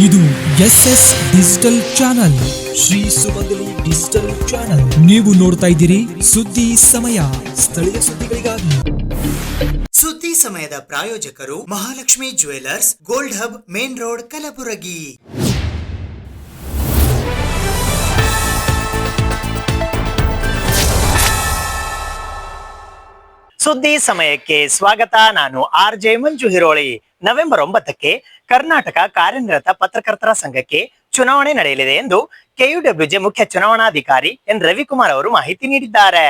ಇದು SS digital channel, Shri ಸುಮಂಗಲಿ digital channel. ನೀವು ನೋಡ್ತಾ ಇದ್ದೀರಿ ಸುದ್ದಿ ಸಮಯ, ಸ್ಥಳೀಯ ಸುದ್ದಿಗಳಿಗಾಗಿ. ಸುದ್ದಿ ಸಮಯದ ಪ್ರಾಯೋಜಕರು Mahalakshmi jewellers, gold hub, main road, Kalaburagi. ಸುದ್ದಿ ಸಮಯಕ್ಕೆ ಸ್ವಾಗತ. ನಾನು RJ ಮಂಜು ಹಿರೋಳಿ. ನವೆಂಬರ್ 9ಕ್ಕೆ ಕರ್ನಾಟಕ ಕಾರ್ಯನಿರತ ಪತ್ರಕರ್ತರ ಸಂಘಕ್ಕೆ ಚುನಾವಣೆ ನಡೆಯಲಿದೆ ಎಂದು KUWJ ಮುಖ್ಯ ಚುನಾವಣಾಧಿಕಾರಿ ಎನ್ ರವಿಕುಮಾರ್ ಅವರು ಮಾಹಿತಿ ನೀಡಿದ್ದಾರೆ.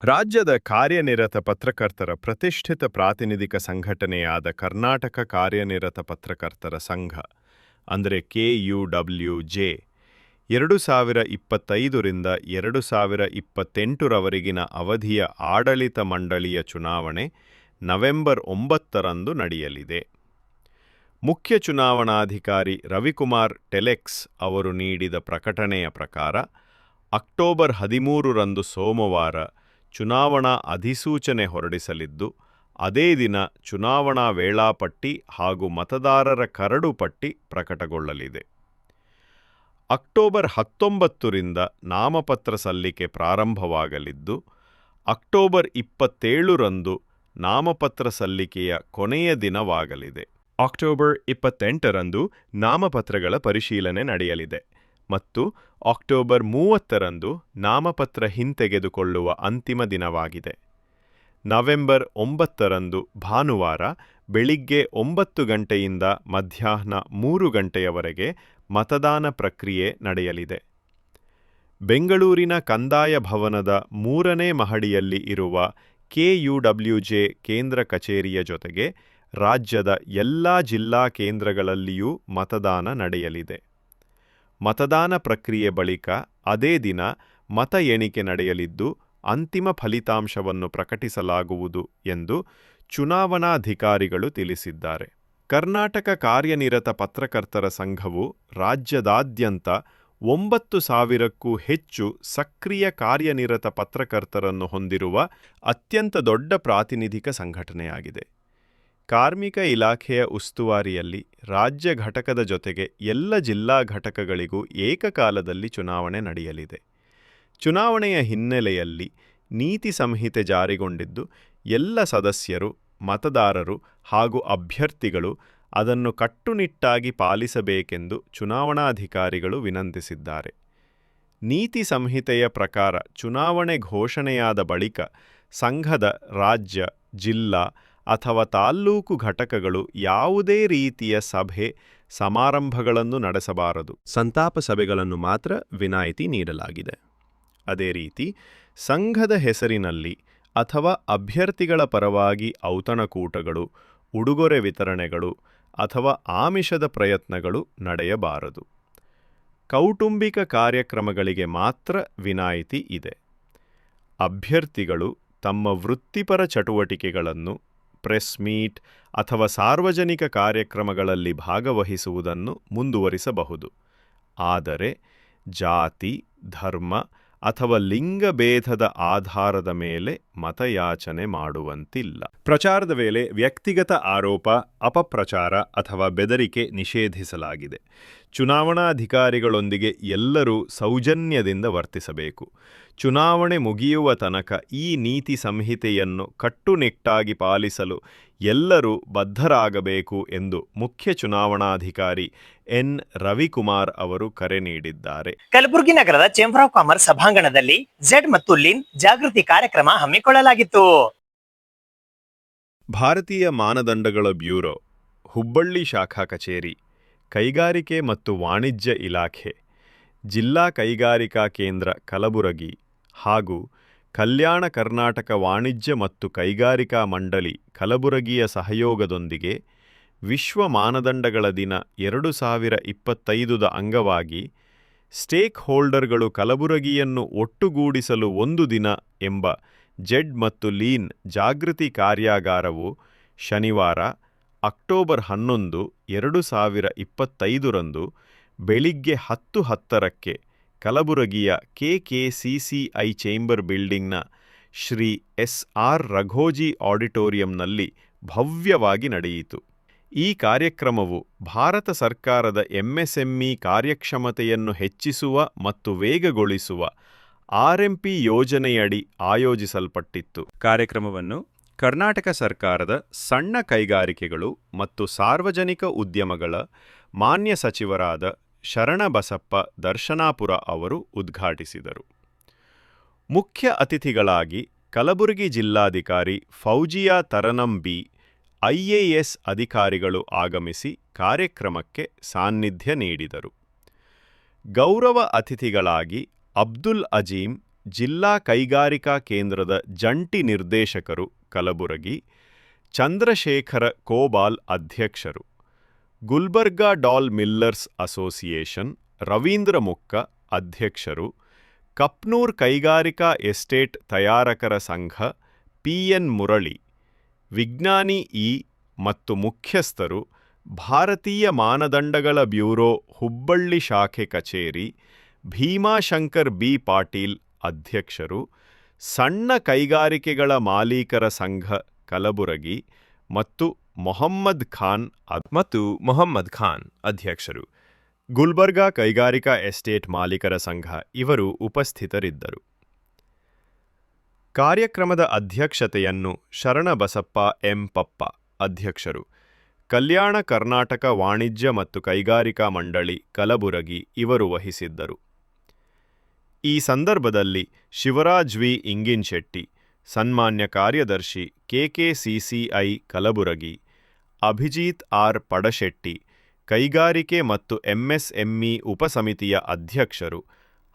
ರಾಜ್ಯದ ಕಾರ್ಯನಿರತ ಪತ್ರಕರ್ತರ ಪ್ರತಿಷ್ಠಿತ ಪ್ರಾತಿನಿಧಿಕ ಸಂಘಟನೆಯಾದ ಕರ್ನಾಟಕ ಕಾರ್ಯನಿರತ ಪತ್ರಕರ್ತರ ಸಂಘ ಅಂದರೆ KUWJ 2025ರಿಂದ 2028ರವರೆಗಿನ ಅವಧಿಯ ಆಡಳಿತ ಮಂಡಳಿಯ ಚುನಾವಣೆ ನವೆಂಬರ್ 9ರಂದು ನಡೆಯಲಿದೆ. ಮುಖ್ಯ ಚುನಾವಣಾಧಿಕಾರಿ ರವಿಕುಮಾರ್ ಟೆಲೆಕ್ಸ್ ಅವರು ನೀಡಿದ ಪ್ರಕಟಣೆಯ ಪ್ರಕಾರ ಅಕ್ಟೋಬರ್ 13ರಂದು ಸೋಮವಾರ ಚುನಾವಣಾ ಅಧಿಸೂಚನೆ ಹೊರಡಿಸಲಿದ್ದು, ಅದೇ ದಿನ ಚುನಾವಣಾ ವೇಳಾಪಟ್ಟಿ ಹಾಗೂ ಮತದಾರರ ಕರಡು ಪಟ್ಟಿ ಪ್ರಕಟಗೊಳ್ಳಲಿದೆ. ಅಕ್ಟೋಬರ್ 19ರಿಂದ ನಾಮಪತ್ರ ಸಲ್ಲಿಕೆ ಪ್ರಾರಂಭವಾಗಲಿದ್ದು, ಅಕ್ಟೋಬರ್ 27ರಂದು ನಾಮಪತ್ರ ಸಲ್ಲಿಕೆಯ ಕೊನೆಯ ದಿನವಾಗಲಿದೆ. ಅಕ್ಟೋಬರ್ 28ರಂದು ನಾಮಪತ್ರಗಳ ಪರಿಶೀಲನೆ ನಡೆಯಲಿದೆ ಮತ್ತು ಅಕ್ಟೋಬರ್ 30ರಂದು ನಾಮಪತ್ರ ಹಿಂತೆಗೆದುಕೊಳ್ಳುವ ಅಂತಿಮ ದಿನವಾಗಿದೆ. ನವೆಂಬರ್ 9ರಂದು ಭಾನುವಾರ ಬೆಳಿಗ್ಗೆ 9 ಗಂಟೆಯಿಂದ ಮಧ್ಯಾಹ್ನ 3 ಗಂಟೆಯವರೆಗೆ ಮತದಾನ ಪ್ರಕ್ರಿಯೆ ನಡೆಯಲಿದೆ. ಬೆಂಗಳೂರಿನ ಕಂದಾಯ ಭವನದ 3ನೇ ಮಹಡಿಯಲ್ಲಿ ಇರುವ KUWJ ಕೇಂದ್ರ ಕಚೇರಿಯ ಜೊತೆಗೆ ರಾಜ್ಯದ ಎಲ್ಲ ಜಿಲ್ಲಾ ಕೇಂದ್ರಗಳಲ್ಲಿಯೂ ಮತದಾನ ನಡೆಯಲಿದೆ. ಮತದಾನ ಪ್ರಕ್ರಿಯೆ ಬಳಿಕ ಅದೇ ದಿನ ಮತ ಎಣಿಕೆ ನಡೆಯಲಿದ್ದು, ಅಂತಿಮ ಫಲಿತಾಂಶವನ್ನು ಪ್ರಕಟಿಸಲಾಗುವುದು ಎಂದು ಚುನಾವಣಾಧಿಕಾರಿಗಳು ತಿಳಿಸಿದ್ದಾರೆ. ಕರ್ನಾಟಕ ಕಾರ್ಯನಿರತ ಪತ್ರಕರ್ತರ ಸಂಘವು ರಾಜ್ಯದಾದ್ಯಂತ 9,000ಕ್ಕೂ ಹೆಚ್ಚು ಸಕ್ರಿಯ ಕಾರ್ಯನಿರತ ಪತ್ರಕರ್ತರನ್ನು ಹೊಂದಿರುವ ಅತ್ಯಂತ ದೊಡ್ಡ ಪ್ರಾತಿನಿಧಿಕ ಸಂಘಟನೆಯಾಗಿದೆ. ಕಾರ್ಮಿಕ ಇಲಾಖೆಯ ಉಸ್ತುವಾರಿಯಲ್ಲಿ ರಾಜ್ಯ ಘಟಕದ ಜೊತೆಗೆ ಎಲ್ಲ ಜಿಲ್ಲಾ ಘಟಕಗಳಿಗೂ ಏಕಕಾಲದಲ್ಲಿ ಚುನಾವಣೆ ನಡೆಯಲಿದೆ. ಚುನಾವಣೆಯ ಹಿನ್ನೆಲೆಯಲ್ಲಿ ನೀತಿ ಸಂಹಿತೆ ಜಾರಿಗೊಂಡಿದ್ದು, ಎಲ್ಲ ಸದಸ್ಯರು, ಮತದಾರರು ಹಾಗೂ ಅಭ್ಯರ್ಥಿಗಳು ಅದನ್ನು ಕಟ್ಟುನಿಟ್ಟಾಗಿ ಪಾಲಿಸಬೇಕೆಂದು ಚುನಾವಣಾಧಿಕಾರಿಗಳು ವಿನಂತಿಸಿದ್ದಾರೆ. ನೀತಿ ಸಂಹಿತೆಯ ಪ್ರಕಾರ ಚುನಾವಣೆ ಘೋಷಣೆಯಾದ ಬಳಿಕ ಸಂಘದ ರಾಜ್ಯ, ಜಿಲ್ಲಾ ಅಥವಾ ತಾಲ್ಲೂಕು ಘಟಕಗಳು ಯಾವುದೇ ರೀತಿಯ ಸಭೆ, ಸಮಾರಂಭಗಳನ್ನು ನಡೆಸಬಾರದು. ಸಂತಾಪ ಸಭೆಗಳನ್ನು ಮಾತ್ರ ವಿನಾಯಿತಿ ನೀಡಲಾಗಿದೆ. ಅದೇ ರೀತಿ ಸಂಘದ ಹೆಸರಿನಲ್ಲಿ ಅಥವಾ ಅಭ್ಯರ್ಥಿಗಳ ಪರವಾಗಿ ಔತಣಕೂಟಗಳು, ಉಡುಗೊರೆ ವಿತರಣೆಗಳು ಅಥವಾ ಆಮಿಷದ ಪ್ರಯತ್ನಗಳು ನಡೆಯಬಾರದು. ಕೌಟುಂಬಿಕ ಕಾರ್ಯಕ್ರಮಗಳಿಗೆ ಮಾತ್ರ ವಿನಾಯಿತಿ ಇದೆ. ಅಭ್ಯರ್ಥಿಗಳು ತಮ್ಮ ವೃತ್ತಿಪರ ಚಟುವಟಿಕೆಗಳನ್ನು ಪ್ರೆಸ್ ಮೀಟ್ ಅಥವಾ ಸಾರ್ವಜನಿಕ ಕಾರ್ಯಕ್ರಮಗಳಲ್ಲಿ ಭಾಗವಹಿಸುವುದನ್ನು ಮುಂದುವರಿಸಬಹುದು. ಆದರೆ ಜಾತಿ, ಧರ್ಮ ಅಥವಾ ಲಿಂಗಭೇದದ ಆಧಾರದ ಮೇಲೆ ಮತಯಾಚನೆ ಮಾಡುವಂತಿಲ್ಲ. ಪ್ರಚಾರದ ವೇಳೆ ವ್ಯಕ್ತಿಗತ ಆರೋಪ, ಅಪಪ್ರಚಾರ ಅಥವಾ ಬೆದರಿಕೆ ನಿಷೇಧಿಸಲಾಗಿದೆ. ಚುನಾವಣಾಧಿಕಾರಿಗಳೊಂದಿಗೆ ಎಲ್ಲರೂ ಸೌಜನ್ಯದಿಂದ ವರ್ತಿಸಬೇಕು. ಚುನಾವಣೆ ಮುಗಿಯುವ ತನಕ ಈ ನೀತಿ ಸಂಹಿತೆಯನ್ನು ಕಟ್ಟುನಿಟ್ಟಾಗಿ ಪಾಲಿಸಲು ಎಲ್ಲರೂ ಬದ್ಧರಾಗಬೇಕು ಎಂದು ಮುಖ್ಯ ಚುನಾವಣಾಧಿಕಾರಿ ಎನ್ ರವಿಕುಮಾರ್ ಅವರು ಕರೆ ನೀಡಿದ್ದಾರೆ. ಕಲಬುರಗಿ ನಗರದ ಚೇಂಬರ್ ಆಫ್ ಕಾಮರ್ಸ್ ಸಭಾಂಗಣದಲ್ಲಿ ಝೆಡ್ ಮತ್ತು ಲಿನ್ ಜಾಗೃತಿ ಕಾರ್ಯಕ್ರಮ ಹಮ್ಮಿಕೊಳ್ಳಲಾಗಿತ್ತು. ಭಾರತೀಯ ಮಾನದಂಡಗಳ ಬ್ಯೂರೋ, ಹುಬ್ಬಳ್ಳಿ ಶಾಖಾ ಕಚೇರಿ, ಕೈಗಾರಿಕೆ ಮತ್ತು ವಾಣಿಜ್ಯ ಇಲಾಖೆ, ಜಿಲ್ಲಾ ಕೈಗಾರಿಕಾ ಕೇಂದ್ರ ಕಲಬುರಗಿ ಹಾಗೂ ಕಲ್ಯಾಣ ಕರ್ನಾಟಕ ವಾಣಿಜ್ಯ ಮತ್ತು ಕೈಗಾರಿಕಾ ಮಂಡಳಿ ಕಲಬುರಗಿಯ ಸಹಯೋಗದೊಂದಿಗೆ ವಿಶ್ವ ಮಾನದಂಡಗಳ ದಿನ 2025ದ ಅಂಗವಾಗಿ ಸ್ಟೇಕ್ ಹೋಲ್ಡರ್ಗಳು ಕಲಬುರಗಿಯನ್ನು ಒಟ್ಟುಗೂಡಿಸಲು ಒಂದು ದಿನ ಎಂಬ ಝೆಡ್ ಮತ್ತು ಲೀನ್ ಜಾಗೃತಿ ಕಾರ್ಯಾಗಾರವು ಶನಿವಾರ ಅಕ್ಟೋಬರ್ 11, 2025ರಂದು ಬೆಳಿಗ್ಗೆ 10:10ಕ್ಕೆ ಕಲಬುರಗಿಯ KKCCI ಚೇಂಬರ್ ಬಿಲ್ಡಿಂಗ್ನ ಶ್ರೀ SR ರಘೋಜಿ ಆಡಿಟೋರಿಯಂನಲ್ಲಿ ಭವ್ಯವಾಗಿ ನಡೆಯಿತು. ಈ ಕಾರ್ಯಕ್ರಮವು ಭಾರತ ಸರ್ಕಾರದ ಎಂಎಸ್ಎಂಇ ಕಾರ್ಯಕ್ಷಮತೆಯನ್ನು ಹೆಚ್ಚಿಸುವ ಮತ್ತು ವೇಗಗೊಳಿಸುವ ಆರ್ಎಂಪಿ ಯೋಜನೆಯಡಿ ಆಯೋಜಿಸಲ್ಪಟ್ಟಿತ್ತು. ಕಾರ್ಯಕ್ರಮವನ್ನು ಕರ್ನಾಟಕ ಸರ್ಕಾರದ ಸಣ್ಣ ಕೈಗಾರಿಕೆಗಳು ಮತ್ತು ಸಾರ್ವಜನಿಕ ಉದ್ಯಮಗಳ ಮಾನ್ಯ ಸಚಿವರಾದ ಶರಣಬಸಪ್ಪ ದರ್ಶನಾಪುರ ಅವರು ಉದ್ಘಾಟಿಸಿದರು. ಮುಖ್ಯ ಅತಿಥಿಗಳಾಗಿ ಕಲಬುರಗಿ ಜಿಲ್ಲಾಧಿಕಾರಿ ಫೌಜಿಯಾ ತರನಂ ಬಿ, ಐಎಎಸ್ ಅಧಿಕಾರಿಗಳು ಆಗಮಿಸಿ ಕಾರ್ಯಕ್ರಮಕ್ಕೆ ಸಾನ್ನಿಧ್ಯ ನೀಡಿದರು. ಗೌರವ ಅತಿಥಿಗಳಾಗಿ ಅಬ್ದುಲ್ ಅಜೀಂ, ಜಿಲ್ಲಾ ಕೈಗಾರಿಕಾ ಕೇಂದ್ರದ ಜಂಟಿ ನಿರ್ದೇಶಕರು ಕಲಬುರಗಿ, ಚಂದ್ರಶೇಖರ ಕೋಬಾಲ್ ಅಧ್ಯಕ್ಷರು, ಗುಲ್ಬರ್ಗಾ ಡಾಲ್ ಮಿಲ್ಲರ್ಸ್ ಅಸೋಸಿಯೇಷನ್ ರವೀಂದ್ರ ಮುಕ್ಕ ಅಧ್ಯಕ್ಷರು, ಕಪ್ನೂರ್ ಕೈಗಾರಿಕಾ ಎಸ್ಟೇಟ್ ತಯಾರಕರ ಸಂಘ ಪಿಎನ್ ಮುರಳಿ, ವಿಜ್ಞಾನಿ ಇ ಮತ್ತು ಮುಖ್ಯಸ್ಥರು, ಭಾರತೀಯ ಮಾನದಂಡಗಳ ಬ್ಯೂರೋ ಹುಬ್ಬಳ್ಳಿ ಶಾಖೆ ಕಚೇರಿ ಭೀಮಾಶಂಕರ್ ಬಿ ಪಾಟೀಲ್ ಅಧ್ಯಕ್ಷರು, ಸಣ್ಣ ಕೈಗಾರಿಕೆಗಳ ಮಾಲೀಕರ ಸಂಘ ಕಲಬುರಗಿ ಮತ್ತು ಮೊಹಮ್ಮದ್ ಖಾನ್ ಅಧ್ಯಕ್ಷರು, ಗುಲ್ಬರ್ಗಾ ಕೈಗಾರಿಕಾ ಎಸ್ಟೇಟ್ ಮಾಲೀಕರ ಸಂಘ ಇವರು ಉಪಸ್ಥಿತರಿದ್ದರು. ಕಾರ್ಯಕ್ರಮದ ಅಧ್ಯಕ್ಷತೆಯನ್ನು ಶರಣಬಸಪ್ಪ ಎಂ ಪಪ್ಪ ಅಧ್ಯಕ್ಷರು, ಕಲ್ಯಾಣ ಕರ್ನಾಟಕ ವಾಣಿಜ್ಯ ಮತ್ತು ಕೈಗಾರಿಕಾ ಮಂಡಳಿ ಕಲಬುರಗಿ ಇವರು ವಹಿಸಿದ್ದರು. ಈ ಸಂದರ್ಭದಲ್ಲಿ ಶಿವರಾಜ್ ವಿ ಇಂಗಿನ್ಶೆಟ್ಟಿ, ಸನ್ಮಾನ್ಯ ಕಾರ್ಯದರ್ಶಿ ಕೆಕೆಸಿಸಿಐ ಕಲಬುರಗಿ, ಅಭಿಜಿತ್ ಆರ್ ಪಡಶೆಟ್ಟಿ, ಕೈಗಾರಿಕೆ ಮತ್ತು ಎಂಎಸ್ಎಂಇ ಉಪಸಮಿತಿಯ ಅಧ್ಯಕ್ಷರು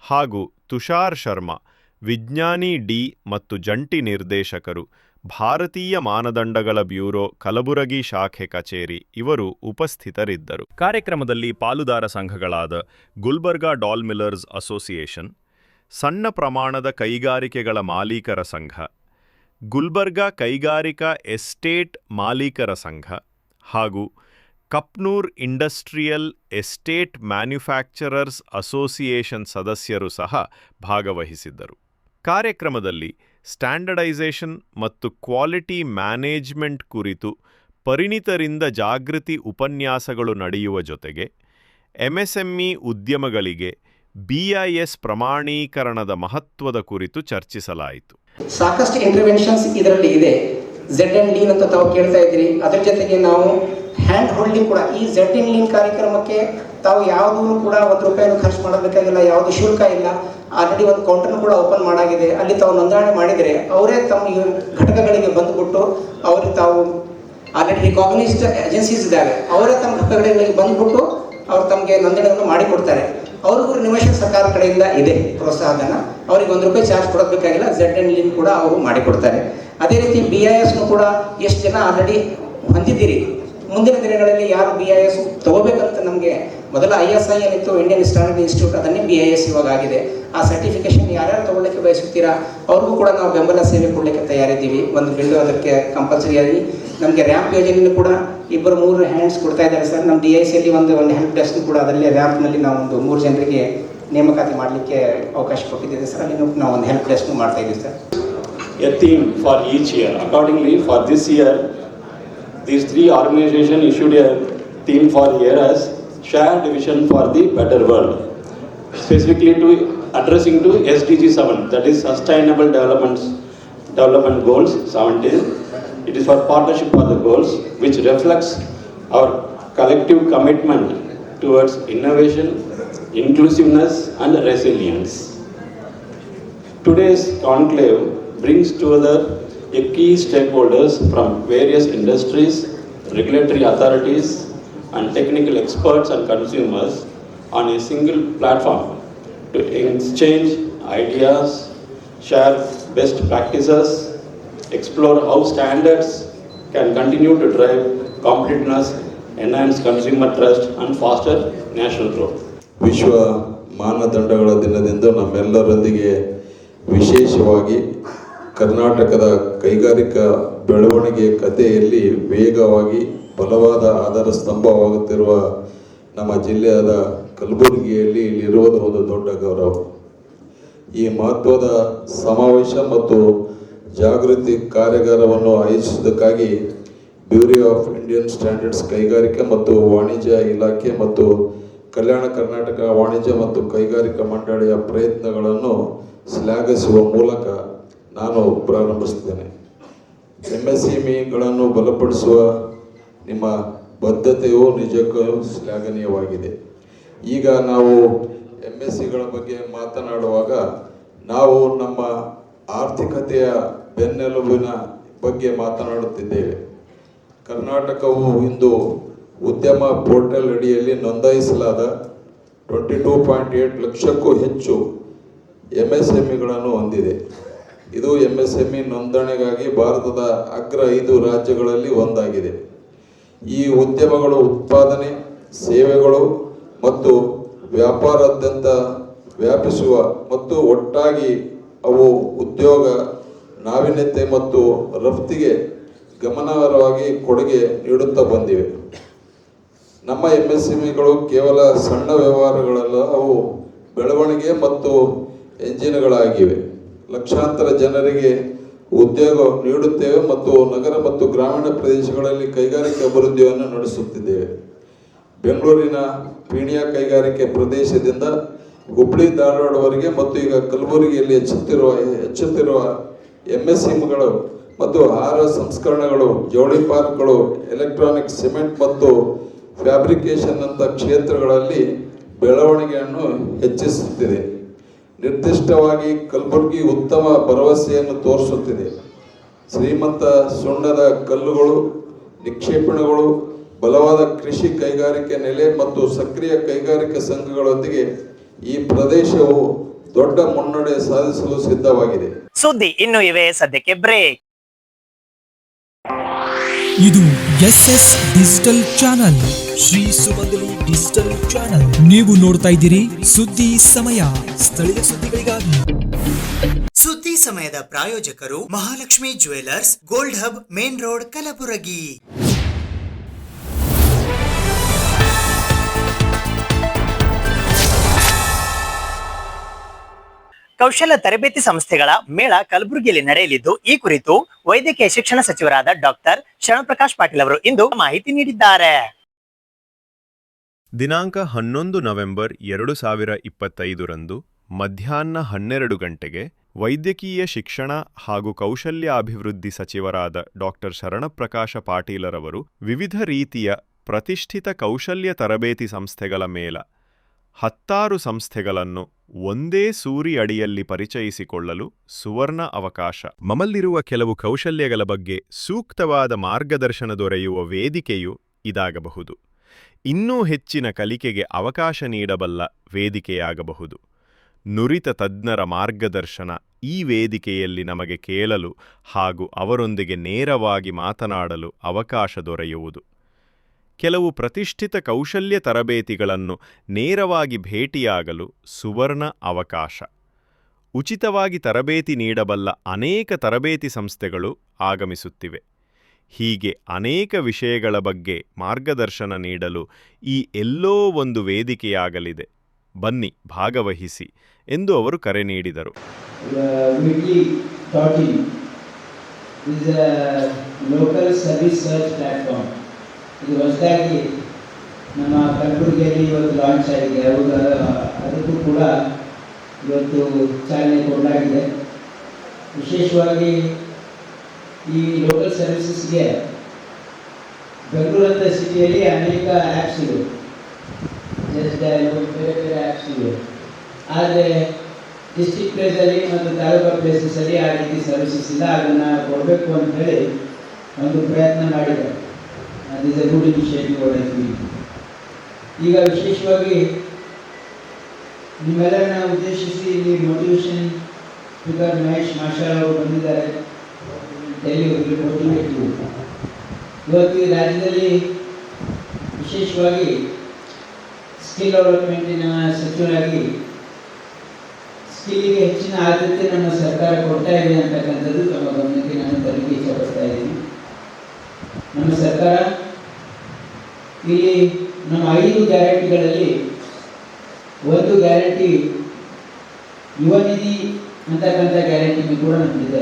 ಹಾಗೂ ತುಷಾರ್ ಶರ್ಮಾ, ವಿಜ್ಞಾನಿ ಡಿ ಮತ್ತು ಜಂಟಿ ನಿರ್ದೇಶಕರು, ಭಾರತೀಯ ಮಾನದಂಡಗಳ ಬ್ಯೂರೋ ಕಲಬುರಗಿ ಶಾಖೆ ಕಚೇರಿ ಇವರು ಉಪಸ್ಥಿತರಿದ್ದರು. ಕಾರ್ಯಕ್ರಮದಲ್ಲಿ ಪಾಲುದಾರ ಸಂಘಗಳಾದ ಗುಲ್ಬರ್ಗಾ ಡಾಲ್ ಮಿಲ್ಲರ್ಸ್ ಅಸೋಸಿಯೇಷನ್, ಸಣ್ಣ ಪ್ರಮಾಣದ ಕೈಗಾರಿಕೆಗಳ ಮಾಲೀಕರ ಸಂಘ, ಗುಲ್ಬರ್ಗಾ ಕೈಗಾರಿಕಾ ಎಸ್ಟೇಟ್ ಮಾಲೀಕರ ಸಂಘ ಹಾಗೂ ಕಪ್ನೂರ್ ಇಂಡಸ್ಟ್ರಿಯಲ್ ಎಸ್ಟೇಟ್ ಮ್ಯಾನುಫ್ಯಾಕ್ಚರರ್ಸ್ ಅಸೋಸಿಯೇಷನ್ ಸದಸ್ಯರು ಸಹ ಭಾಗವಹಿಸಿದ್ದರು. ಕಾರ್ಯಕ್ರಮದಲ್ಲಿ ಸ್ಟ್ಯಾಂಡರ್ಡೈಸೇಷನ್ ಮತ್ತು ಕ್ವಾಲಿಟಿ ಮ್ಯಾನೇಜ್ಮೆಂಟ್ ಕುರಿತು ಪರಿಣಿತರಿಂದ ಜಾಗೃತಿ ಉಪನ್ಯಾಸಗಳು ನಡೆಯುವ ಜೊತೆಗೆ ಎಂಎಸ್ಎಂಇ ಉದ್ಯಮಗಳಿಗೆ ಬಿಐಎಸ್ ಪ್ರಮಾಣೀಕರಣದ ಮಹತ್ವದ ಕುರಿತು ಚರ್ಚಿಸಲಾಯಿತು. ಸಾಕಷ್ಟು ಇಂಟರ್ವೆನ್ಷನ್ಸ್ ಇದರಲ್ಲಿ ಇದೆ. ಝೆಡ್ ಅಂಡ್ ಲೀನ್ ಅಂತ ತಾವು ಕೇಳ್ತಾ ಇದ್ದೀರಿ. ಅದರ ಜೊತೆಗೆ ನಾವು ಹ್ಯಾಂಡ್ ಹೋಲ್ಡಿಂಗ್ ಕೂಡ, ಈ ಝೆಡ್ ಅಂಡ್ ಲೀನ್ ಕಾರ್ಯಕ್ರಮಕ್ಕೆ ತಾವು ಯಾವುದೂ ಕೂಡ ₹1 ಖರ್ಚು ಮಾಡಬೇಕಾಗಿಲ್ಲ, ಯಾವುದು ಶುಲ್ಕ ಇಲ್ಲ. ಆಲ್ರೆಡಿ ಒಂದು ಕೌಂಟರ್ನ ಕೂಡ ಓಪನ್ ಮಾಡಾಗಿದೆ. ಅಲ್ಲಿ ತಾವು ನೋಂದಣಿ ಮಾಡಿದರೆ ಅವರೇ ತಮ್ಮ ಘಟಕಗಳಿಗೆ ಬಂದುಬಿಟ್ಟು ಅವ್ರಿಗೆ ತಾವು ಆಲ್ರೆಡಿ ರಿಕಾಗ್ನೈಸ್ಡ್ ಏಜೆನ್ಸೀಸ್ ಇದ್ದಾವೆ, ಅವರೇ ತಮ್ಮ ಘಟಕಗಳಿಗೆ ಬಂದುಬಿಟ್ಟು ಅವ್ರು ತಮಗೆ ನೋಂದಣಿಯನ್ನು ಮಾಡಿಕೊಡ್ತಾರೆ. ಅವ್ರಿಗೂ ನಿವೇಶನ ಸರ್ಕಾರ ಕಡೆಯಿಂದ ಇದೆ ಪ್ರೋತ್ಸಾಹಧನ, ಅವ್ರಿಗೆ ₹1 ಚಾರ್ಜ್ ಕೊಡಬೇಕಾಗಿಲ್ಲ. ಝೆಡ್ ಅಂಡ್ ಲೀನ್ ಕೂಡ ಅವರು ಮಾಡಿಕೊಡ್ತಾರೆ. ಅದೇ ರೀತಿ BIS ಕೂಡ ಎಷ್ಟು ಜನ ಆಲ್ರೆಡಿ ಹೊಂದಿದ್ದೀರಿ, ಮುಂದಿನ ದಿನಗಳಲ್ಲಿ ಯಾರು BIS ತಗೋಬೇಕಂತ ನಮಗೆ ಮೊದಲ ISI ಏನಿತ್ತು, ಇಂಡಿಯನ್ ಸ್ಟ್ಯಾಂಡರ್ಡ್ ಇನ್ಸ್ಟಿಟ್ಯೂಟ್, ಅದನ್ನೇ BIS ಇವಾಗ ಆಗಿದೆ. ಆ ಸರ್ಟಿಫಿಕೇಶನ್ ಯಾರ್ಯಾರು ತಗೊಳ್ಳಕ್ಕೆ ಬಯಸುತ್ತೀರಾ ಅವ್ರಿಗೂ ಕೂಡ ನಾವು ಬೆಂಬಲ ಸೇವೆ ಕೊಡಲಿಕ್ಕೆ ತಯಾರಿದ್ದೀವಿ. ಒಂದು ಬಿಲ್ಲು ಅದಕ್ಕೆ ಕಂಪಲ್ಸರಿ ಆಗಿ ನಮಗೆ ರ್ಯಾಂಪ್ ಯೋಜನೆಯಲ್ಲೂ ಕೂಡ 2-3 ಹ್ಯಾಂಡ್ಸ್ ಕೊಡ್ತಾ ಇದ್ದಾರೆ ಸರ್. ನಮ್ಮ DICಯಲ್ಲಿ ಒಂದು ಹೆಲ್ಪ್ ಡೆಸ್ಕ್ ಕೂಡ ಅದರಲ್ಲಿ ರ್ಯಾಂಪ್ನಲ್ಲಿ ನಾವು ಒಂದು 3 ಜನರಿಗೆ ನೇಮಕಾತಿ ಮಾಡಲಿಕ್ಕೆ ಅವಕಾಶ ಕೊಟ್ಟಿದ್ದೀವಿ ಸರ್. ಅಲ್ಲಿ ನಾವು ಒಂದು ಹೆಲ್ಪ್ ಡೆಸ್ಕ್ ಮಾಡ್ತಾ ಇದ್ದೀವಿ sir. A theme for each year. Accordingly, for this year, these 3 organizations issued a theme for year as Shared Vision for the Better World, specifically to addressing to SDG 7, that is Sustainable Development Goals 17. It is for partnership for the goals, which reflects our collective commitment towards innovation, inclusiveness, and resilience. Today's conclave brings together key stakeholders from various industries, regulatory authorities, and technical experts and consumers on a single platform to exchange ideas, share best practices, explore how standards can continue to drive competitiveness, enhance consumer trust, and foster national growth. ವಿಶ್ವ ಮಾನದಂಡಗಳ ದಿನದಂದು ನಮ್ಮೆಲ್ಲರೊಂದಿಗೆ ವಿಶೇಷವಾಗಿ ಕರ್ನಾಟಕದ ಕೈಗಾರಿಕಾ ಬೆಳವಣಿಗೆ ಕಥೆಯಲ್ಲಿ ವೇಗವಾಗಿ ಬಲವಾದ ಆಧಾರ ಸ್ತಂಭವಾಗುತ್ತಿರುವ ನಮ್ಮ ಜಿಲ್ಲೆಯಾದ ಕಲಬುರಗಿಯಲ್ಲಿ ಇಲ್ಲಿರುವುದು ಒಂದು ದೊಡ್ಡ ಗೌರವ. ಈ ಮಹತ್ವದ ಸಮಾವೇಶ ಮತ್ತು ಜಾಗೃತಿ ಕಾರ್ಯಾಗಾರವನ್ನು ಆಯೋಜಿಸಿದ್ದಕ್ಕಾಗಿ ಬ್ಯೂರೋ ಆಫ್ ಇಂಡಿಯನ್ ಸ್ಟ್ಯಾಂಡರ್ಡ್ಸ್ ಕೈಗಾರಿಕೆ ಮತ್ತು ವಾಣಿಜ್ಯ ಇಲಾಖೆ ಮತ್ತು ಕಲ್ಯಾಣ ಕರ್ನಾಟಕ ವಾಣಿಜ್ಯ ಮತ್ತು ಕೈಗಾರಿಕಾ ಮಂಡಳಿಯ ಪ್ರಯತ್ನಗಳನ್ನು ಶ್ಲಾಘಿಸುವ ಮೂಲಕ ನಾನು ಪ್ರಾರಂಭಿಸುತ್ತೇನೆ. MSMEಗಳನ್ನು ಬಲಪಡಿಸುವ ನಿಮ್ಮ ಬದ್ಧತೆಯು ನಿಜಕ್ಕೂ ಶ್ಲಾಘನೀಯವಾಗಿದೆ. ಈಗ ನಾವು MSCಗಳ ಬಗ್ಗೆ ಮಾತನಾಡುವಾಗ ನಾವು ನಮ್ಮ ಆರ್ಥಿಕತೆಯ ಬೆನ್ನೆಲುಬಿನ ಬಗ್ಗೆ ಮಾತನಾಡುತ್ತಿದ್ದೇವೆ. ಕರ್ನಾಟಕವು ಇಂದು ಉದ್ಯಮ ಪೋರ್ಟಲ್ ಅಡಿಯಲ್ಲಿ ನೋಂದಾಯಿಸಲಾದ 22.8 ಲಕ್ಷಕ್ಕೂ ಹೆಚ್ಚು MSMEಗಳನ್ನು ಹೊಂದಿದೆ. ಇದು MSME ನೋಂದಣಿಗಾಗಿ ಭಾರತದ ಅಗ್ರ 5 ರಾಜ್ಯಗಳಲ್ಲಿ ಒಂದಾಗಿದೆ. ಈ ಉದ್ಯಮಗಳು ಉತ್ಪಾದನೆ, ಸೇವೆಗಳು ಮತ್ತು ವ್ಯಾಪಾರಾದ್ಯಂತ ವ್ಯಾಪಿಸುವ ಮತ್ತು ಒಟ್ಟಾಗಿ ಅವು ಉದ್ಯೋಗ, ನಾವೀನ್ಯತೆ ಮತ್ತು ರಫ್ತಿಗೆ ಗಮನಾರ್ಹವಾಗಿ ಕೊಡುಗೆ ನೀಡುತ್ತಾ ಬಂದಿವೆ. ನಮ್ಮ MSMEಗಳು ಕೇವಲ ಸಣ್ಣ ವ್ಯವಹಾರಗಳಲ್ಲ, ಅವು ಬೆಳವಣಿಗೆ ಮತ್ತು ಎಂಜಿನ್ಗಳಾಗಿವೆ. ಲಕ್ಷಾಂತರ ಜನರಿಗೆ ಉದ್ಯೋಗ ನೀಡುತ್ತೇವೆ ಮತ್ತು ನಗರ ಮತ್ತು ಗ್ರಾಮೀಣ ಪ್ರದೇಶಗಳಲ್ಲಿ ಕೈಗಾರಿಕಾ ಅಭಿವೃದ್ಧಿಯನ್ನು ನಡೆಸುತ್ತಿದ್ದೇವೆ. ಬೆಂಗಳೂರಿನ ಪೀಣ್ಯ ಕೈಗಾರಿಕೆ ಪ್ರದೇಶದಿಂದ ಹುಬ್ಬಳ್ಳಿ ಧಾರವಾಡವರೆಗೆ ಮತ್ತು ಈಗ ಕಲಬುರಗಿಯಲ್ಲಿ ಹೆಚ್ಚುತ್ತಿರುವ MSMEಗಳು ಮತ್ತು ಆಹಾರ ಸಂಸ್ಕರಣೆಗಳು, ಜವಳಿ ಪಾರ್ಕ್ಗಳು, ಎಲೆಕ್ಟ್ರಾನಿಕ್ಸ್, ಸಿಮೆಂಟ್ ಮತ್ತು ಫ್ಯಾಬ್ರಿಕೇಷನ್ ಅಂತ ಕ್ಷೇತ್ರಗಳಲ್ಲಿ ಬೆಳವಣಿಗೆಯನ್ನು ಹೆಚ್ಚಿಸುತ್ತಿದೆ. ನಿರ್ದಿಷ್ಟವಾಗಿ ಕಲಬುರಗಿ ಉತ್ತಮ ಭರವಸೆಯನ್ನು ತೋರಿಸುತ್ತಿದೆ. ಶ್ರೀಮಂತ ಸುಣ್ಣದ ಕಲ್ಲುಗಳು, ನಿಕ್ಷೇಪಣೆಗಳು, ಬಲವಾದ ಕೃಷಿ ಕೈಗಾರಿಕೆ ನೆಲೆ ಮತ್ತು ಸಕ್ರಿಯ ಕೈಗಾರಿಕಾ ಸಂಘಗಳೊಂದಿಗೆ ಈ ಪ್ರದೇಶವು ದೊಡ್ಡ ಮುನ್ನಡೆ ಸಾಧಿಸಲು ಸಿದ್ಧವಾಗಿದೆ. ಸುದ್ದಿ ಇನ್ನು ಇವೆ, ಸದ್ಯಕ್ಕೆ ಬ್ರೇಕ್. ಇದು SS ಡಿಜಿಟಲ್ ಚಾನಲ್, ಶ್ರೀ ಸುಮಂಗಲಿ ಡಿಜಿಟಲ್ ಚಾನಲ್. ನೀವು ನೋಡ್ತಾ ಇದ್ದೀರಿ ಸುದ್ದಿ ಸಮಯ, ಸ್ಥಳೀಯ ಸುದ್ದಿಗಳಿಗಾಗಿ. ಸುದ್ದಿ ಸಮಯದ ಪ್ರಾಯೋಜಕರು Mahalakshmi jewellers, gold hub, main road, Kalaburagi. ಕೌಶಲ್ಯ ತರಬೇತಿ ಸಂಸ್ಥೆಗಳ ಮೇಳ ಕಲಬುರಗಿಯಲ್ಲಿ ನಡೆಯಲಿದ್ದು, ಈ ಕುರಿತು ವೈದ್ಯಕೀಯ ಶಿಕ್ಷಣ ಸಚಿವರಾದ ಡಾಕ್ಟರ್ ಶರಣಪ್ರಕಾಶ್ ಪಾಟೀಲ್ ಅವರು ಇಂದು ಮಾಹಿತಿ ನೀಡಿದ್ದಾರೆ. ದಿನಾಂಕ 11 ನವೆಂಬರ್ 2025 ಮಧ್ಯಾಹ್ನ 12 ಗಂಟೆಗೆ ವೈದ್ಯಕೀಯ ಶಿಕ್ಷಣ ಹಾಗೂ ಕೌಶಲ್ಯಾಭಿವೃದ್ಧಿ ಸಚಿವರಾದ ಡಾಕ್ಟರ್ ಶರಣಪ್ರಕಾಶ ಪಾಟೀಲರವರು ವಿವಿಧ ರೀತಿಯ ಪ್ರತಿಷ್ಠಿತ ಕೌಶಲ್ಯ ತರಬೇತಿ ಸಂಸ್ಥೆಗಳ ಮೇಳ 16 ಸಂಸ್ಥೆಗಳನ್ನು ಒಂದೇ ಸೂರಿ ಅಡಿಯಲ್ಲಿ ಪರಿಚಯಿಸಿಕೊಳ್ಳಲು ಸುವರ್ಣ ಅವಕಾಶ. ನಮ್ಮಲ್ಲಿರುವ ಕೆಲವು ಕೌಶಲ್ಯಗಳ ಬಗ್ಗೆ ಸೂಕ್ತವಾದ ಮಾರ್ಗದರ್ಶನ ದೊರೆಯುವ ವೇದಿಕೆಯು ಇದಾಗಬಹುದು. ಇನ್ನೂ ಹೆಚ್ಚಿನ ಕಲಿಕೆಗೆ ಅವಕಾಶ ನೀಡಬಲ್ಲ ವೇದಿಕೆಯಾಗಬಹುದು. ನುರಿತ ತಜ್ಞರ ಮಾರ್ಗದರ್ಶನ ಈ ವೇದಿಕೆಯಲ್ಲಿ ನಮಗೆ ಕೇಳಲು ಹಾಗೂ ಅವರೊಂದಿಗೆ ನೇರವಾಗಿ ಮಾತನಾಡಲು ಅವಕಾಶ ದೊರೆಯುವುದು. ಕೆಲವು ಪ್ರತಿಷ್ಠಿತ ಕೌಶಲ್ಯ ತರಬೇತಿಗಳನ್ನು ನೇರವಾಗಿ ಭೇಟಿಯಾಗಲು ಸುವರ್ಣ ಅವಕಾಶ. ಉಚಿತವಾಗಿ ತರಬೇತಿ ನೀಡಬಲ್ಲ ಅನೇಕ ತರಬೇತಿ ಸಂಸ್ಥೆಗಳು ಆಗಮಿಸುತ್ತಿವೆ. ಹೀಗೆ ಅನೇಕ ವಿಷಯಗಳ ಬಗ್ಗೆ ಮಾರ್ಗದರ್ಶನ ನೀಡಲು ಈ ಎಲ್ಲೋ ಒಂದು ವೇದಿಕೆಯಾಗಲಿದೆ. ಬನ್ನಿ, ಭಾಗವಹಿಸಿ ಎಂದು ಅವರು ಕರೆ ನೀಡಿದರು. ಇದು ಹೊಸದಾಗಿ ನಮ್ಮ ಕಲಬುರಗಿಯಲ್ಲಿ ಇವತ್ತು ಲಾಂಚ್ ಆಗಿದೆ. ಅದಕ್ಕೂ ಕೂಡ ಇವತ್ತು ಚಾಲನೆ ಕೊಡಲಾಗಿದೆ. ವಿಶೇಷವಾಗಿ ಈ ಲೋಕಲ್ ಸರ್ವಿಸಸ್ಗೆ ಬೆಂಗಳೂರಂಥ ಸಿಟಿಯಲ್ಲಿ ಅನೇಕ ಆ್ಯಪ್ಸ್ ಇವೆ, ಜಸ್ಟ್ ಬೇರೆ ಬೇರೆ ಆ್ಯಪ್ಸ್ ಇವೆ. ಆದರೆ ಡಿಸ್ಟ್ರಿಕ್ಟ್ ಪ್ಲೇಸಲ್ಲಿ ಮತ್ತು ತಾಲೂಕಾ ಪ್ಲೇಸಸ್ಸಲ್ಲಿ ಆ ರೀತಿ ಸರ್ವಿಸಸ್ ಇಲ್ಲ. ಅದನ್ನು ಕೊಡಬೇಕು ಅಂತ ಹೇಳಿ ಒಂದು ಪ್ರಯತ್ನ ಮಾಡಿದ್ದಾರೆ. This is a good initiative what I feel. ಈಗ ವಿಶೇಷವಾಗಿ ನಿಮ್ಮೆಲ್ಲರನ್ನ ಉದ್ದೇಶಿಸಿ ಇಲ್ಲಿ ಮೋಟಿವೇಶನ್ ಸ್ಪೀಕರ್ ಮಹೇಶ್ ಮಾಷಾಲ್ ಅವರು ಬಂದಿದ್ದಾರೆ. ಇವತ್ತು ಈ ರಾಜ್ಯದಲ್ಲಿ ವಿಶೇಷವಾಗಿ ಸ್ಕಿಲ್ ಡೆವಲಪ್ಮೆಂಟಿನ ಸಚಿವರಾಗಿ ಸ್ಕಿಲ್ಲಿಗೆ ಹೆಚ್ಚಿನ ಆದ್ಯತೆ ನಮ್ಮ ಸರ್ಕಾರ ಕೊಡ್ತಾ ಇದೆ ಅಂತಕ್ಕಂಥದ್ದು ತಮ್ಮ ಗಮನಕ್ಕೆ ನಾನು ತರಲಿಕ್ಕೆ ಇಷ್ಟಪಡ್ತಾ ಇದ್ದೀನಿ. ನಮ್ಮ ಸರ್ಕಾರ ಇಲ್ಲಿ ನಮ್ಮ 5 ಗ್ಯಾರಂಟಿಗಳಲ್ಲಿ ಒಂದು ಗ್ಯಾರಂಟಿ ಯುವ ನಿಧಿ ಅಂತಕ್ಕಂಥ ಗ್ಯಾರಂಟಿ ಕೂಡ ನಮಗಿದೆ.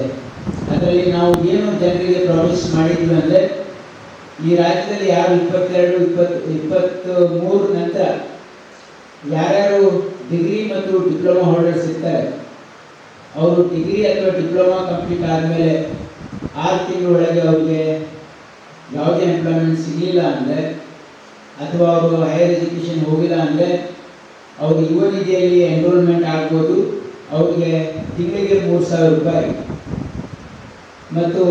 ಅದರಲ್ಲಿ ನಾವು ಏನು ಜನರಿಗೆ ಪ್ರಾಮಿಸ್ ಮಾಡಿದ್ವಿ ಅಂದರೆ ಈ ರಾಜ್ಯದಲ್ಲಿ ಯಾರು 23 ನಂತರ ಯಾರ್ಯಾರು ಡಿಗ್ರಿ ಮತ್ತು ಡಿಪ್ಲೊಮಾ ಹೋಲ್ಡರ್ಸ್ ಇರ್ತಾರೆ, ಅವರು ಡಿಗ್ರಿ ಅಥವಾ ಡಿಪ್ಲೊಮಾ ಕಂಪ್ಲೀಟ್ ಆದಮೇಲೆ 6 ತಿಂಗಳೊಳಗೆ ಅವ್ರಿಗೆ ಯಾವುದೇ ಎಂಪ್ಲಾಯ್ಮೆಂಟ್ ಸಿಗಲಿಲ್ಲ ಅಂದರೆ ಅಥವಾ ಅವರು ಹೈಯರ್ ಎಜುಕೇಷನ್ ಹೋಗಿಲ್ಲ ಅಂದರೆ ಅವರು ಯುವ ನಿಧಿಯಲ್ಲಿ ಎನ್ರೋಲ್ಮೆಂಟ್ ಆಗ್ಬೋದು. ಅವ್ರಿಗೆ ತಿಂಗಳಿಗೆ 3,000 ರೂಪಾಯಿ ಮತ್ತು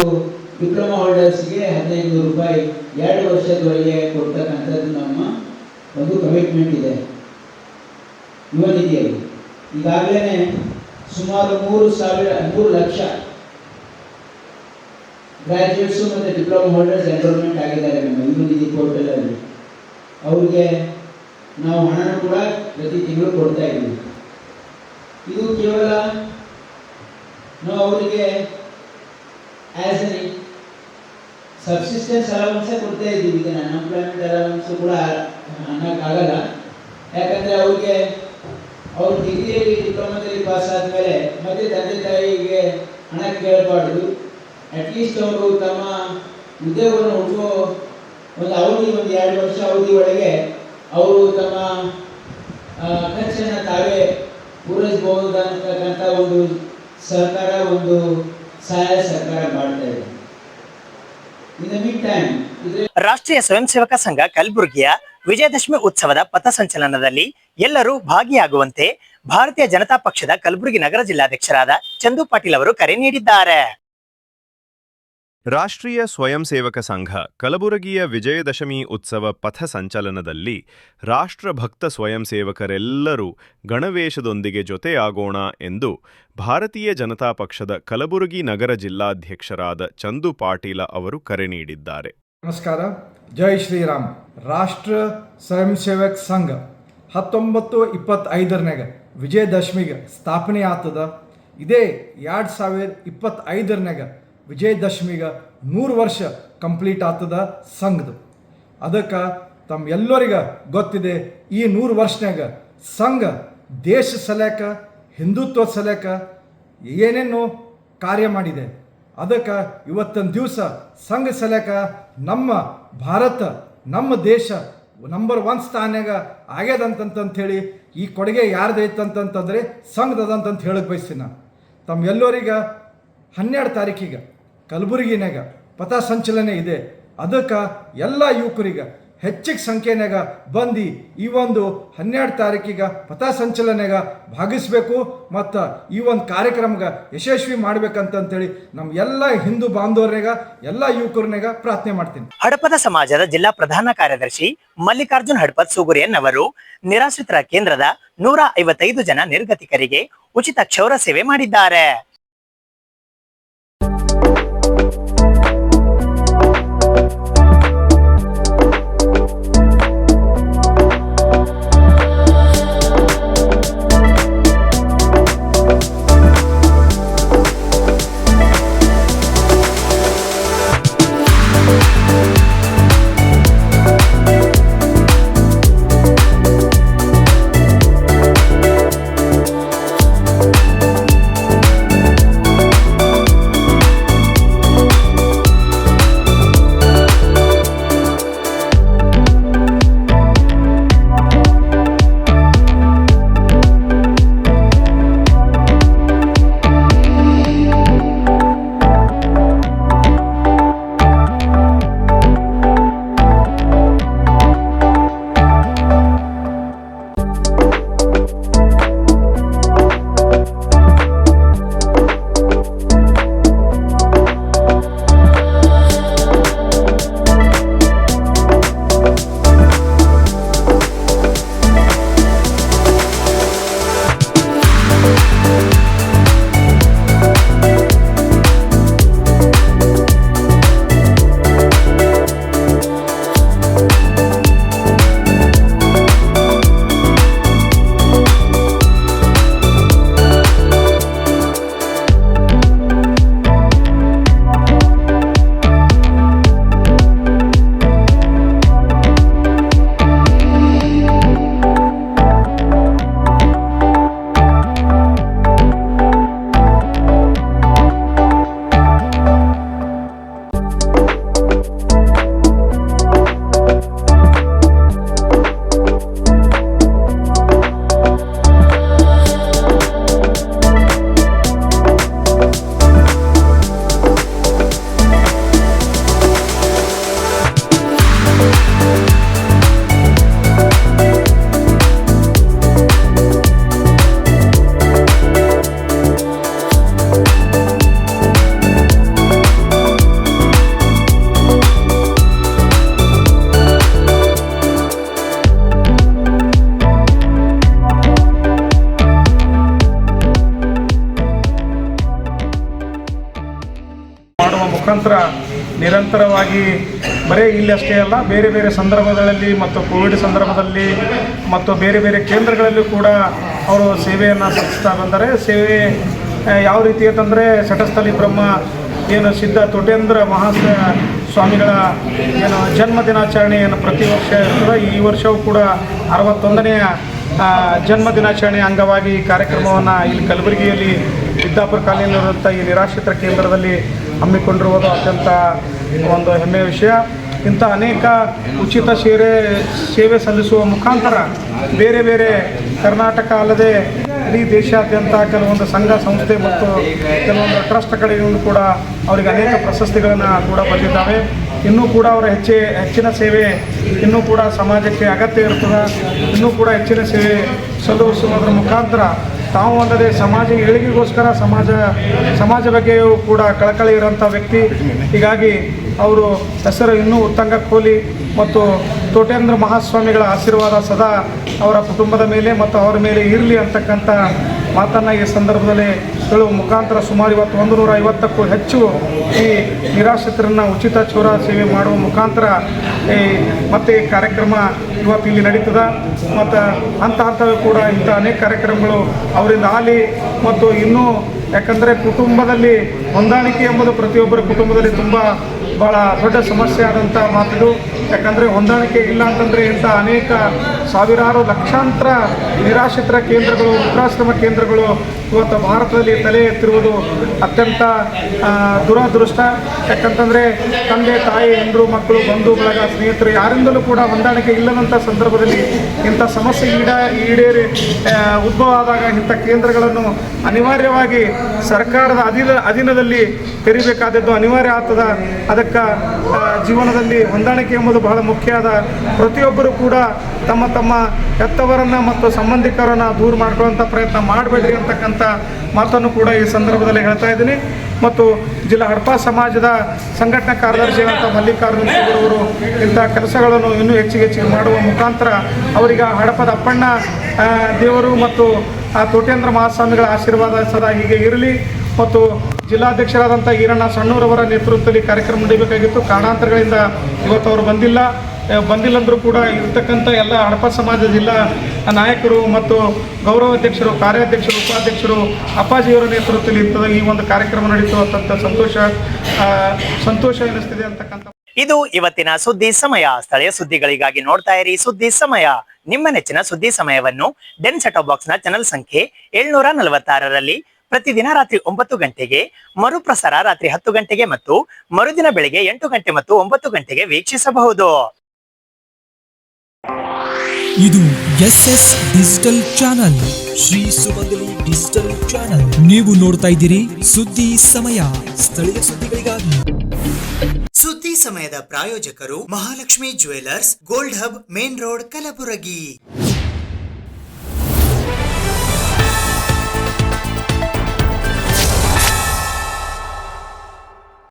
ಡಿಪ್ಲೊಮಾ ಹೋಲ್ಡರ್ಸ್ಗೆ 1,500 ರೂಪಾಯಿ 2 ವರ್ಷದವರೆಗೆ ಕೊಡ್ತಕ್ಕಂಥದ್ದು ನಮ್ಮ ಒಂದು ಕಮಿಟ್ಮೆಂಟ್ ಇದೆ ಯುವ ನಿಧಿಯಲ್ಲಿ. ಈಗಾಗಲೇ ಸುಮಾರು 3 ಲಕ್ಷ ಗ್ರ್ಯಾಜುಯೇಟ್ಸು ಮತ್ತು ಡಿಪ್ಲೊಮಾ ಹೋಲ್ಡರ್ಸ್ ಎನ್ರೋಲ್ಮೆಂಟ್ ಆಗಿದ್ದಾರೆ ನಮ್ಮ ಯುವ ನಿಧಿ ಪೋರ್ಟಲಲ್ಲಿ. ಅವ್ರಿಗೆ ನಾವು ಹಣನ ಕೂಡ ಪ್ರತಿ ತಿಂಗಳು ಕೊಡ್ತಾ ಇದ್ದೀವಿ. ಇದು ಕೇವಲ ನಾವು ಅವರಿಗೆ ಆ್ಯಸ್ ಎನ್ ಸಬ್ಸಿಸ್ಟೆನ್ಸ್ ಅಲವೆನ್ಸೇ ಕೊಡ್ತಾ ಇದ್ದೀವಿ. ಈಗ ಅನ್ಎಂಪ್ಲಾಯ್ಮೆಂಟ್ ಅಲವೆನ್ಸು ಕೂಡ ಅನ್ನೋಕ್ಕಾಗಲ್ಲ. ಯಾಕಂದರೆ ಅವ್ರಿಗೆ ಅವ್ರು ಡಿಗ್ರಿಯಲ್ಲಿ ಡಿಪ್ಲೊಮಾದಲ್ಲಿ ಪಾಸ್ ಆದಮೇಲೆ ಮತ್ತೆ ತಂದೆ ತಾಯಿಗೆ ಹಣ ಕೇಳಬಾರ್ದು. ಅಟ್ಲೀಸ್ಟ್ ಅವರು ತಮ್ಮ ಉದ್ಯೋಗವನ್ನು ಹುಡುಕೋ ಒಂದು ಅವಧಿ, ಒಂದು 2 ವರ್ಷ ಅವಧಿ ಒಳಗೆ ಅವರು ತಮ್ಮ ಖರ್ಚನ್ನು ತಾವೇ ಪೂರೈಸಬಹುದಂತಕ್ಕಂಥ ಒಂದು ಸರ್ಕಾರ, ಒಂದು ಸಹಾಯ ಸರ್ಕಾರ ಮಾಡ್ತಾ ಇದೆ. ಇನ್ ದ ಮೀನ್ ಟೈಮ್ ರಾಷ್ಟ್ರೀಯ ಸ್ವಯಂ ಸೇವಕ ಸಂಘ ಕಲಬುರಗಿಯ ವಿಜಯದಶಮಿ ಉತ್ಸವದ ಪಥಸಂಚಲನದಲ್ಲಿ ಎಲ್ಲರೂ ಭಾಗಿಯಾಗುವಂತೆ ಭಾರತೀಯ ಜನತಾ ಪಕ್ಷದ ಕಲಬುರಗಿ ನಗರ ಜಿಲ್ಲಾಧ್ಯಕ್ಷರಾದ ಚಂದು ಪಾಟೀಲ್ ಅವರು ಕರೆ ನೀಡಿದ್ದಾರೆ. ರಾಷ್ಟ್ರೀಯ ಸ್ವಯಂ ಸೇವಕ ಸಂಘ ಕಲಬುರಗಿಯ ವಿಜಯದಶಮಿ ಉತ್ಸವ ಪಥಸಂಚಲನದಲ್ಲಿ ರಾಷ್ಟ್ರಭಕ್ತ ಸ್ವಯಂ ಸೇವಕರೆಲ್ಲರೂ ಗಣವೇಶದೊಂದಿಗೆ ಜೊತೆಯಾಗೋಣ ಎಂದು ಭಾರತೀಯ ಜನತಾ ಪಕ್ಷದ ಕಲಬುರಗಿ ನಗರ ಜಿಲ್ಲಾಧ್ಯಕ್ಷರಾದ ಚಂದು ಪಾಟೀಲ ಅವರು ಕರೆ ನೀಡಿದ್ದಾರೆ. ನಮಸ್ಕಾರ, ಜೈ ಶ್ರೀರಾಮ್. ರಾಷ್ಟ್ರ ಸ್ವಯಂ ಸೇವಕ್ ಸಂಘ 1925 ವಿಜಯದಶಮಿಗೆ ಸ್ಥಾಪನೆ ಆಗ್ತದ. ಇದೇ 2025 ವಿಜಯದಶಮಿಗೆ 100 ವರ್ಷ ಕಂಪ್ಲೀಟ್ ಆಗ್ತದ ಸಂಘದ. ಅದಕ್ಕೆ ತಮ್ಮ ಎಲ್ಲರಿಗೆ ಗೊತ್ತಿದೆ, ಈ 100 ವರ್ಷನಾಗ ಸಂಘ ದೇಶ ಸಲಕ, ಹಿಂದುತ್ವ ಸಲಕ ಏನೇನು ಕಾರ್ಯ ಮಾಡಿದೆ. ಅದಕ್ಕೆ ಇವತ್ತಿನ ದಿವಸ ಸಂಘ ಸಲಕ ನಮ್ಮ ಭಾರತ, ನಮ್ಮ ದೇಶ ನಂಬರ್ 1 ಸ್ಥಾನಾಗ ಆಗ್ಯದಂತಂತಂಥೇಳಿ ಈ ಕೊಡುಗೆ ಯಾರ್ದೈತಂತಂತಂದರೆ ಸಂಘದಂತಂತ ಹೇಳಕ್ಕೆ ಬಯಸ್ತೀನಿ ನಾನು. ತಮ್ಮ ಎಲ್ಲರಿಗೆ 12 ತಾರೀಕಿಗೆ ಕಲಬುರಗಿನಾಗ ಪಥಸಂಚಲನೆ ಇದೆ. ಅದಕ್ಕೆ ಎಲ್ಲ ಯುವಕರಿಗೆ ಹೆಚ್ಚಿಗೆ ಸಂಖ್ಯೆನಾಗ ಬಂದು ಈ ಒಂದು 12 ತಾರೀಕಿಗೆ ಪಥಸಂಚಲನೆಗ ಭಾಗಿಸಬೇಕು ಮತ್ತು ಈ ಒಂದು ಕಾರ್ಯಕ್ರಮಕ್ಕೆ ಯಶಸ್ವಿ ಮಾಡ್ಬೇಕಂತಂತೇಳಿ ನಮ್ಮ ಎಲ್ಲ ಹಿಂದೂ ಬಾಂಧವರನಾಗ, ಎಲ್ಲ ಯುವಕರನಾಗ ಪ್ರಾರ್ಥನೆ ಮಾಡ್ತೀನಿ. ಹಡಪದ ಸಮಾಜದ ಜಿಲ್ಲಾ ಪ್ರಧಾನ ಕಾರ್ಯದರ್ಶಿ ಮಲ್ಲಿಕಾರ್ಜುನ್ ಹಡಪದ್ ಸುಗುರಿಯನ್ ಅವರು ನಿರಾಶ್ರಿತರ ಕೇಂದ್ರದ 155 ಜನ ನಿರ್ಗತಿಕರಿಗೆ ಉಚಿತ ಕ್ಷೌರ ಸೇವೆ ಮಾಡಿದ್ದಾರೆ. ಮುಖಾಂತರ ನಿರಂತರವಾಗಿ ಬರೀ ಇಲ್ಲಷ್ಟೇ ಅಲ್ಲ, ಬೇರೆ ಬೇರೆ ಸಂದರ್ಭಗಳಲ್ಲಿ ಮತ್ತು ಕೋವಿಡ್ ಸಂದರ್ಭದಲ್ಲಿ ಮತ್ತು ಬೇರೆ ಬೇರೆ ಕೇಂದ್ರಗಳಲ್ಲೂ ಕೂಡ ಅವರು ಸೇವೆಯನ್ನು ಸಲ್ಲಿಸ್ತಾ ಬಂದರೆ. ಸೇವೆ ಯಾವ ರೀತಿ ಅಂತಂದರೆ, ಶಟಸ್ಥಲಿ ಬ್ರಹ್ಮ ಏನು ಸಿದ್ಧ ತೋಟೇಂದ್ರ ಸ್ವಾಮಿಗಳ ಏನು ಜನ್ಮ ದಿನಾಚರಣೆಯನ್ನು ಪ್ರತಿ ವರ್ಷ ಇರ್ತದೆ. ಈ ವರ್ಷವೂ ಕೂಡ 61ನೆಯ ಜನ್ಮ ದಿನಾಚರಣೆ ಅಂಗವಾಗಿ ಈ ಕಾರ್ಯಕ್ರಮವನ್ನು ಇಲ್ಲಿ ಕಲಬುರಗಿಯಲ್ಲಿ ವಿದ್ಯಾಪುರ ಕಾಲೋನಿಯಲ್ಲಿರುವಂಥ ಈ ನಿರಾಶ್ರಿತರ ಕೇಂದ್ರದಲ್ಲಿ ಹಮ್ಮಿಕೊಂಡಿರುವುದು ಅತ್ಯಂತ ಒಂದು ಹೆಮ್ಮೆಯ ವಿಷಯ. ಇಂಥ ಅನೇಕ ಉಚಿತ ಸೇವೆ ಸಲ್ಲಿಸುವ ಮುಖಾಂತರ ಬೇರೆ ಬೇರೆ ಕರ್ನಾಟಕ ಅಲ್ಲದೆ ಇಡೀ ದೇಶಾದ್ಯಂತ ಕೆಲವೊಂದು ಸಂಘ ಸಂಸ್ಥೆ ಮತ್ತು ಕೆಲವೊಂದು ಟ್ರಸ್ಟ್ ಕಡೆಯಿಂದ ಕೂಡ ಅವರಿಗೆ ಅನೇಕ ಪ್ರಶಸ್ತಿಗಳನ್ನು ಕೂಡ ಬಂದಿದ್ದಾವೆ. ಇನ್ನೂ ಕೂಡ ಅವರ ಹೆಚ್ಚಿನ ಸೇವೆ ಇನ್ನೂ ಕೂಡ ಸಮಾಜಕ್ಕೆ ಅಗತ್ಯ ಇರ್ತದೆ. ಇನ್ನೂ ಕೂಡ ಹೆಚ್ಚಿನ ಸೇವೆ ಸಲ್ಲಿಸುವುದರ ಮುಖಾಂತರ ತಾವು ಅಲ್ಲದೆ ಸಮಾಜ ಏಳಿಗೆಗೋಸ್ಕರ ಸಮಾಜ ಬಗ್ಗೆಯೂ ಕೂಡ ಕಳಕಳಿ ಇರೋಂಥ ವ್ಯಕ್ತಿ. ಹೀಗಾಗಿ ಅವರು ಹೆಸರು ಇನ್ನೂ ಉತ್ತಂಗ ಕೋಲಿ ಮತ್ತು ತೋಟೇಂದ್ರ ಮಹಾಸ್ವಾಮಿಗಳ ಆಶೀರ್ವಾದ ಸದಾ ಅವರ ಕುಟುಂಬದ ಮೇಲೆ ಮತ್ತು ಅವರ ಮೇಲೆ ಇರಲಿ ಅಂತಕ್ಕಂಥ ಮಾತನ್ನು ಈ ಸಂದರ್ಭದಲ್ಲಿ ಹೇಳುವ ಮುಖಾಂತರ ಸುಮಾರು ಇವತ್ತು 150ಕ್ಕೂ ಹೆಚ್ಚು ಈ ನಿರಾಶ್ರಿತರನ್ನು ಉಚಿತ ಚೌರ ಸೇವೆ ಮಾಡುವ ಮುಖಾಂತರ ಮತ್ತೆ ಈ ಕಾರ್ಯಕ್ರಮ ಇವತ್ತು ಇಲ್ಲಿ ನಡೀತದೆ. ಮತ್ತು ಹಂತವೂ ಕೂಡ ಇಂಥ ಅನೇಕ ಕಾರ್ಯಕ್ರಮಗಳು ಅವರಿಂದ ಆಗಲಿ. ಮತ್ತು ಇನ್ನೂ ಯಾಕಂದರೆ ಕುಟುಂಬದಲ್ಲಿ ಹೊಂದಾಣಿಕೆ ಎಂಬುದು ಪ್ರತಿಯೊಬ್ಬರ ಕುಟುಂಬದಲ್ಲಿ ಭಾಳ ದೊಡ್ಡ ಸಮಸ್ಯೆ ಆದಂಥ ಮಾತಿದು. ಯಾಕಂದರೆ ಹೊಂದಾಣಿಕೆ ಇಲ್ಲ ಅಂತಂದರೆ ಇಂಥ ಅನೇಕ ಸಾವಿರಾರು ಲಕ್ಷಾಂತರ ನಿರಾಶ್ರಿತರ ಕೇಂದ್ರಗಳು, ವೃದ್ಧಾಶ್ರಮ ಕೇಂದ್ರಗಳು ಇವತ್ತು ಭಾರತದಲ್ಲಿ ತಲೆ ಎತ್ತಿರುವುದು ಅತ್ಯಂತ ದುರದೃಷ್ಟ. ಯಾಕಂತಂದರೆ ತಂದೆ ತಾಯಿ ಹೆಂಡರು ಮಕ್ಕಳು ಬಂಧು ಬಳಗ ಸ್ನೇಹಿತರು ಯಾರಿಂದಲೂ ಕೂಡ ಹೊಂದಾಣಿಕೆ ಇಲ್ಲದಂಥ ಸಂದರ್ಭದಲ್ಲಿ ಇಂಥ ಸಮಸ್ಯೆ ಈಡೇರಿ ಉದ್ಭವ ಆದಾಗ ಇಂಥ ಕೇಂದ್ರಗಳನ್ನು ಅನಿವಾರ್ಯವಾಗಿ ಸರ್ಕಾರದ ಅಧೀನದಲ್ಲಿ ತೆರಿಬೇಕಾದದ್ದು ಅನಿವಾರ್ಯ ಆಗ್ತದೆ. ಅದಕ್ಕೆ ಜೀವನದಲ್ಲಿ ಹೊಂದಾಣಿಕೆ ಎಂಬುದು ಬಹಳ ಮುಖ್ಯ ಅದ. ಪ್ರತಿಯೊಬ್ಬರು ಕೂಡ ತಮ್ಮ ಹೆತ್ತವರನ್ನು ಮತ್ತು ಸಂಬಂಧಿಕರನ್ನು ದೂರ ಮಾಡ್ಕೊಳ್ಳೋಂಥ ಪ್ರಯತ್ನ ಮಾಡಬೇಡ್ರಿ ಅಂತಕ್ಕಂಥ ಮಾತನ್ನು ಕೂಡ ಈ ಸಂದರ್ಭದಲ್ಲಿ ಹೇಳ್ತಾ ಇದ್ದೀನಿ. ಮತ್ತು ಜಿಲ್ಲಾ ಹಡಪ ಸಮಾಜದ ಸಂಘಟನಾ ಕಾರ್ಯದರ್ಶಿಯಾದಂಥ ಮಲ್ಲಿಕಾರ್ಜುನ ಅವರು ಇಂಥ ಕೆಲಸಗಳನ್ನು ಇನ್ನೂ ಹೆಚ್ಚಿಗೆ ಮಾಡುವ ಮುಖಾಂತರ ಅವರಿಗೆ ಹಡಪದ ಅಪ್ಪಣ್ಣ ದೇವರು ಮತ್ತು ಆ ತೋಟೇಂದ್ರ ಮಹಾಸ್ವಾಮಿಗಳ ಆಶೀರ್ವಾದ ಸದಾ ಹೀಗೆ ಇರಲಿ. ಮತ್ತು ಜಿಲ್ಲಾಧ್ಯಕ್ಷರಾದಂಥ ಈರಣ್ಣ ಸಣ್ಣೂರವರ ನೇತೃತ್ವದಲ್ಲಿ ಕಾರ್ಯಕ್ರಮ ನಡೆಯಬೇಕಾಗಿತ್ತು. ಕಾರಣಾಂತರಗಳಿಂದ ಇವತ್ತು ಅವರು ಬಂದಿಲ್ಲಂದರೂ ಕೂಡ ಇರ್ತಕ್ಕಂಥ ಎಲ್ಲ ಹಡಪ ಸಮಾಜ ಜಿಲ್ಲಾ ನಾಯಕರು ಮತ್ತು ಗೌರವಾಧ್ಯಕ್ಷರು, ಕಾರ್ಯಾಧ್ಯಕ್ಷರು, ಉಪಾಧ್ಯಕ್ಷರು ಅಪ್ಪಾಜಿಯವರ ನೇತೃತ್ವದಲ್ಲಿ ಈ ಒಂದು ಕಾರ್ಯಕ್ರಮ ನಡೀತು. ಅತ್ಯಂತ ಸಂತೋಷ ಎನಿಸ್ತಿದೆ ಅಂತಕ್ಕಂಥ. ಇದು ಇವತ್ತಿನ ಸುದ್ದಿ ಸಮಯ. ಸ್ಥಳೀಯ ಸುದ್ದಿಗಳಿಗಾಗಿ ನೋಡ್ತಾ ಇರಿ ಸುದ್ದಿ ಸಮಯ. ನಿಮ್ಮ ನೆಚ್ಚಿನ ಸುದ್ದಿ ಸಮಯವನ್ನು ಡೆನ್ ಸೆಟ್ ಬಾಕ್ಸ್ ನ ಚಾನೆಲ್ ಸಂಖ್ಯೆ 746ರಲ್ಲಿ ಪ್ರತಿದಿನ ರಾತ್ರಿ 9 ಗಂಟೆಗೆ, ಮರುಪ್ರಸಾರ ರಾತ್ರಿ 10 ಗಂಟೆಗೆ ಮತ್ತು ಮರುದಿನ ಬೆಳಿಗ್ಗೆ 8 ಗಂಟೆ ಮತ್ತು 9 ಗಂಟೆಗೆ ವೀಕ್ಷಿಸಬಹುದು. ಇದು SS ಡಿಜಿಟಲ್ ಚಾನಲ್, ಶ್ರೀ ಸುಮಂಗಲಿ ಡಿಜಿಟಲ್ ಚಾನಲ್. ನೀವು ನೋಡ್ತಾ ಇದ್ದೀರಿ ಸುದ್ದಿ ಸಮಯ, ಸ್ಥಳೀಯ ಸುದ್ದಿಗಳಿಗಾಗಿ. ಸುದ್ದಿ ಸಮಯದ ಪ್ರಾಯೋಜಕರು Mahalakshmi jewellers, gold hub, main road, Kalaburagi.